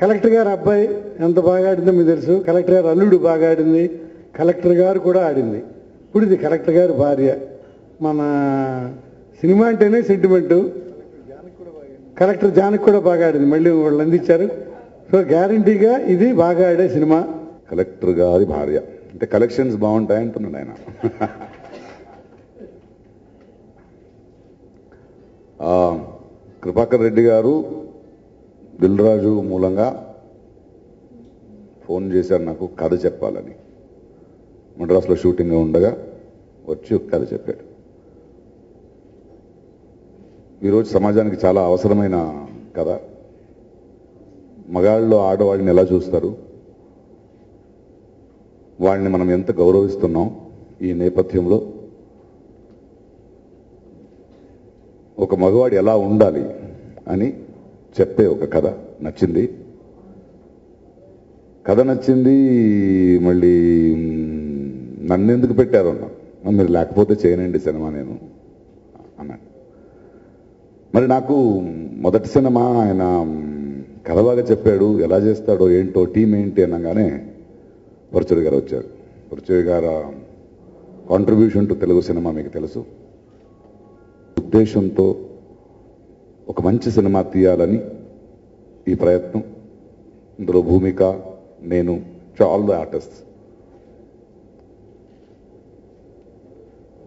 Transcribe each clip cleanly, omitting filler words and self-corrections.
Collector గారు అబ్బాయి ఎంత బాగా ఆడిందో మీకు తెలుసు. కలెక్టర్ గారు అల్లుడు బాగా ఆడింది, కలెక్టర్ గారు కూడా ఆడింది. ఇప్పుడు ఇది కలెక్టర్ గారి భార్య. మన సినిమా అంటేనే సెంటిమెంటు. కలెక్టర్ జానకి కూడా బాగా ఆడింది, మళ్ళీ వాళ్ళు అందించారు. సో గ్యారంటీగా ఇది బాగా ఆడే సినిమా. కలెక్టర్ గారి భార్య అంటే కలెక్షన్స్ బాగుంటాయంటున్నాడు ఆయన. కృపాకర్ రెడ్డి గారు దిల్ రాజు మూలంగా ఫోన్ చేశారు నాకు కథ చెప్పాలని. మద్రాసులో షూటింగ్ ఉండగా వచ్చి ఒక కథ చెప్పాడు. ఈరోజు సమాజానికి చాలా అవసరమైన కథ. మగాళ్ళు ఆడవాళ్ళని ఎలా చూస్తారు, వాళ్ళని మనం ఎంత గౌరవిస్తున్నాం, ఈ నేపథ్యంలో ఒక మగవాడు ఎలా ఉండాలి అని చెప్పే ఒక కథ నచ్చింది. కథ నచ్చింది. మళ్ళీ నన్నెందుకు పెట్టారు అన్నా. మీరు లేకపోతే చేయనండి సినిమా నేను అన్నాడు. మరి నాకు మొదటి సినిమా ఆయన కథ బాగా చెప్పాడు, ఎలా చేస్తాడో ఏంటో టీం ఏంటి అనగానే పరుచూరి గారు వచ్చారు. పరుచూరి గారు కాంట్రిబ్యూషన్ టు తెలుగు సినిమా మీకు తెలుసు. ఉద్దేశంతో ఒక మంచి సినిమా తీయాలని ఈ ప్రయత్నం. ఇందులో భూమిక, నేను, ఆల్ ద ఆర్టిస్ట్.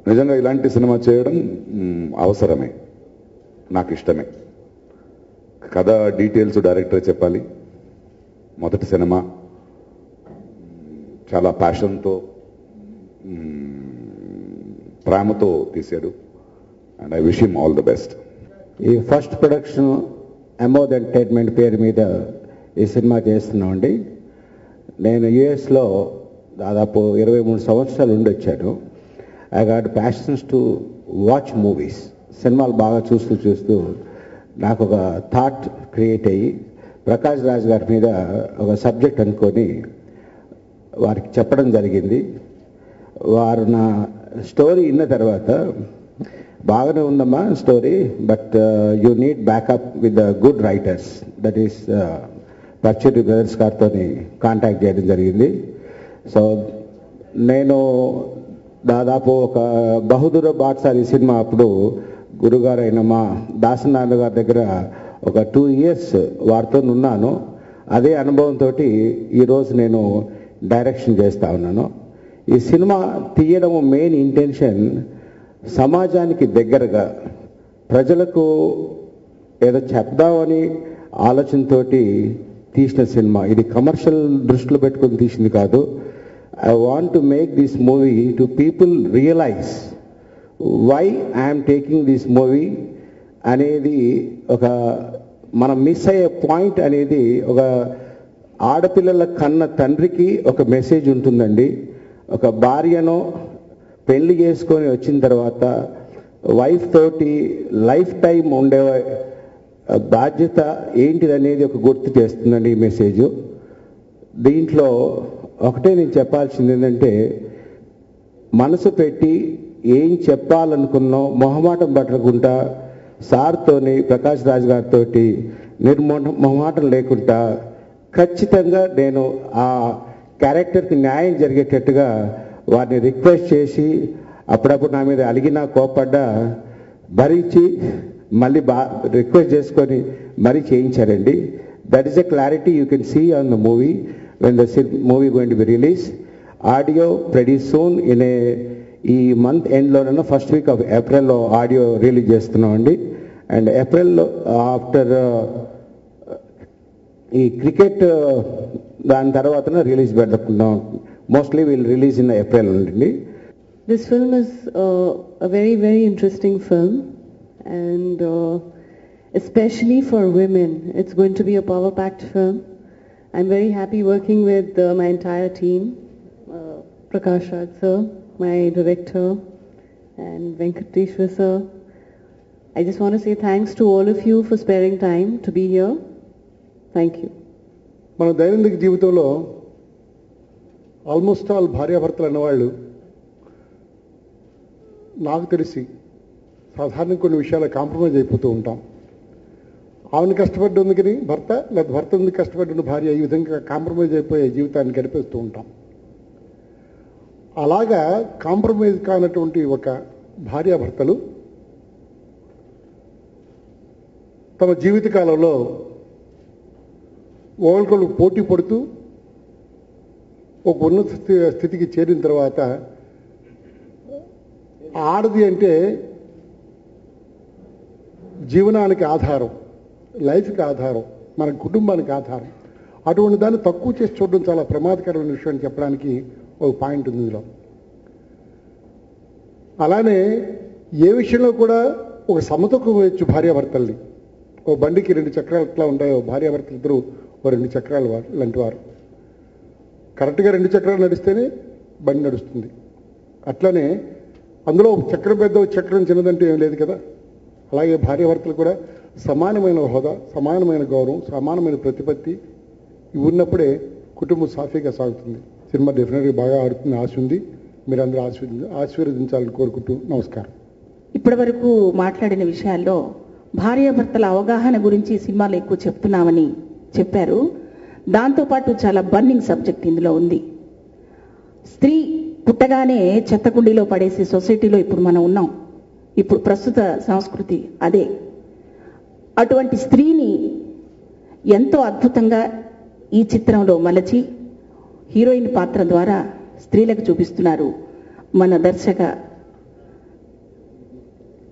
నిజంగా ఇలాంటి సినిమా చేయడం అవసరమే, నాకు ఇష్టమే. కథ డీటెయిల్స్ డైరెక్టర్ చెప్పాలి. మొదటి సినిమా చాలా ప్యాషన్తో ప్రేమతో తీశాడు. And I wish him all the best. ఈ ఫస్ట్ ప్రొడక్షన్ అమోద్ ఎంటర్టైన్మెంట్ పేరు మీద ఈ సినిమా చేస్తున్నామండి. నేను యుఎస్లో దాదాపు 23 సంవత్సరాలు ఉండొచ్చాను. I got passions to watch movies. సినిమాలు బాగా చూస్తూ నాకు ఒక థాట్ క్రియేట్ అయ్యి ప్రకాష్ రాజ్ గారి మీద ఒక సబ్జెక్ట్ అనుకొని వారికి చెప్పడం జరిగింది. వారు నా స్టోరీ విన్న తర్వాత బాగానే ఉందమ్మా story, but you need backup with the good writers. That is Paruchuri brothers గారితో కాంటాక్ట్ చేయడం జరిగింది. సో నేను దాదాపు ఒక బహదూర్ బాద్షాహీ సినిమా అప్పుడు గురుగారు అయిన మా దాసనారాయణ గారి దగ్గర ఒక 2 years వారితో ఉన్నాను. అదే అనుభవంతో ఈరోజు నేను డైరెక్షన్ చేస్తా ఉన్నాను. ఈ సినిమా తీయడం మెయిన్ ఇంటెన్షన్ సమాజానికి దగ్గరగా ప్రజలకు ఏదో చెప్దామని ఆలోచనతో తీసిన సినిమా. ఇది కమర్షియల్ దృష్టిలో పెట్టుకుని తీసింది కాదు. I want to make this movie to people realize why I am taking this movie అనేది ఒక మనం మిస్ అయ్యే పాయింట్ అనేది ఒక ఆడపిల్లల కన్న తండ్రికి ఒక మెసేజ్ ఉంటుందండి. ఒక భార్యను పెళ్లి చేసుకొని వచ్చిన తర్వాత వైఫ్ తోటి లైఫ్ టైం ఉండే బాధ్యత ఏంటిదనేది ఒక గుర్తు చేస్తుందండి ఈ మెసేజ్. దీంట్లో ఒకటే నేను చెప్పాల్సింది ఏంటంటే, మనసు పెట్టి ఏం చెప్పాలనుకున్నాం మొహమాటం పట్టకుండా సార్తోని ప్రకాష్ రాజ్ గారితో మొహమాటం లేకుండా ఖచ్చితంగా నేను ఆ క్యారెక్టర్కి న్యాయం జరిగేటట్టుగా వారిని రిక్వెస్ట్ చేసి అప్పుడప్పుడు నా మీద అలిగినా కోపడ్డా భరించి మళ్ళీ రిక్వెస్ట్ చేసుకొని మరీ చేయించారండి. That is a clarity you can see on the movie when the movie going to be released. Audio pretty soon in ఈ మంత్ ఎండ్లోనూ ఫస్ట్ వీక్ ఆఫ్ ఏప్రిల్లో ఆడియో రిలీజ్ చేస్తున్నామండి. అండ్ ఏప్రిల్ ఆఫ్టర్ ఈ cricket దాని తర్వాత release పెడుతున్నాం. Mostly will release in April ఉండండి. This film is a very, very interesting film, and especially for women. It's going to be a power-packed film. I'm very happy working with my entire team, Prakash Raj sir, my director, and Venkateshwar sir. I just want to say thanks to all of you for sparing time to be here. Thank you. మన దైనందిక జీవితంలో almost all భార్యాభర్తలు అన్నవాళ్ళు నాకు తెలిసి సాధారణంగా కొన్ని విషయాలు compromise అయిపోతూ ఉంటాం. ఆమెను కష్టపడ్డందుకని భర్త, లేదా భర్త ఎందుకు కష్టపడ్డ భార్య, ఈ విధంగా కాంప్రమైజ్ అయిపోయే జీవితాన్ని గడిపేస్తూ ఉంటాం. అలాగా కాంప్రమైజ్ కానటువంటి ఒక భార్యాభర్తలు తమ జీవితకాలంలో ఒకరికొకరు పోటీ పడుతూ ఒక ఉన్నత స్థితికి చేరిన తర్వాత, ఆడది అంటే జీవనానికి ఆధారం, లైఫ్కి ఆధారం, మన కుటుంబానికి ఆధారం. అటువంటి దాన్ని తక్కువ చేసి చూడడం చాలా ప్రమాదకరమైన విషయం చెప్పడానికి ఒక పాయింట్ ఉంది ఇందులో. అలానే ఏ విషయంలో కూడా ఒక సమతకు వేయచ్చు భార్యాభర్తల్ని. ఓ బండికి 2 చక్రాలు ఎట్లా ఉంటాయో, భార్యాభర్తలు ఇద్దరు ఓ 2 చక్రాలు లాంటి వారు. కరెక్ట్గా 2 చక్రాలు నడిస్తేనే బండి నడుస్తుంది. అట్లానే అందులో చక్రం పెద్ద, చక్రం చిన్నదంటే ఏం లేదు కదా. అలాగే భార్యాభర్తలు కూడా సమానమైన హోదా, సమానమైన గౌరవం, సమానమైన ప్రతిపత్తి ఇవి ఉన్నప్పుడే కుటుంబం సాఫీగా సాగుతుంది. సినిమా డెఫినెట్గా బాగా ఆడుతుంది, ఆశ ఉంది. మీరందరూ ఆశీర్వదించాలని కోరుకుంటూ నమస్కారం. ఇప్పటి వరకు మాట్లాడిన విషయాల్లో భార్యాభర్తల అవగాహన గురించి సినిమాలో ఎక్కువ చెప్తున్నామని చెప్పారు. దాంతోపాటు చాలా బర్నింగ్ సబ్జెక్ట్ ఇందులో ఉంది. స్త్రీ పుట్టగానే చెత్తకుండీలో పడేసే సొసైటీలో ఇప్పుడు మనం ఉన్నాం. ఇప్పుడు ప్రస్తుత సంస్కృతి అదే. అటువంటి స్త్రీని ఎంతో అద్భుతంగా ఈ చిత్రంలో మలచి హీరోయిన్ పాత్ర ద్వారా స్త్రీలకు చూపిస్తున్నారు మన దర్శక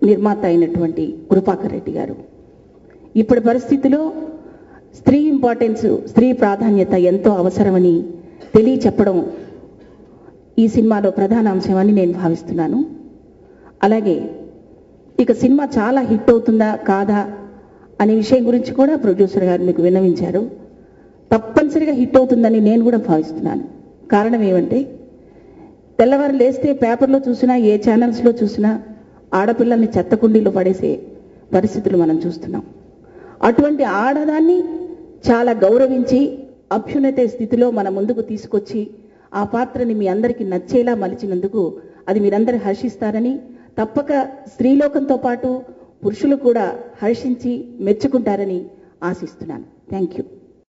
నిర్మాత అయినటువంటి కృపాకర్ రెడ్డి గారు. ఇప్పటి పరిస్థితిలో స్త్రీ ఇంపార్టెన్స్, స్త్రీ ప్రాధాన్యత ఎంతో అవసరమని తెలియచెప్పడం ఈ సినిమాలో ప్రధాన అంశమని నేను భావిస్తున్నాను. అలాగే ఇక సినిమా చాలా హిట్ అవుతుందా కాదా అనే విషయం గురించి కూడా ప్రొడ్యూసర్ గారు మీకు విన్నవించారు. తప్పనిసరిగా హిట్ అవుతుందని నేను కూడా భావిస్తున్నాను. కారణం ఏమంటే, తెల్లవారు లేస్తే పేపర్లో చూసినా, ఏ ఛానల్స్లో చూసినా ఆడపిల్లల్ని చెత్తకుండీలో పడేసే పరిస్థితులు మనం చూస్తున్నాం. అటువంటి ఆడదాన్ని చాలా గౌరవించి అభ్యున్నత స్థితిలో మన ముందుకు తీసుకొచ్చి ఆ పాత్రని మీ అందరికీ నచ్చేలా మలిచినందుకు అది మీరందరూ హర్షిస్తారని, తప్పక స్త్రీలోకంతో పాటు పురుషులు కూడా హర్షించి మెచ్చుకుంటారని ఆశిస్తున్నాను. Thank you.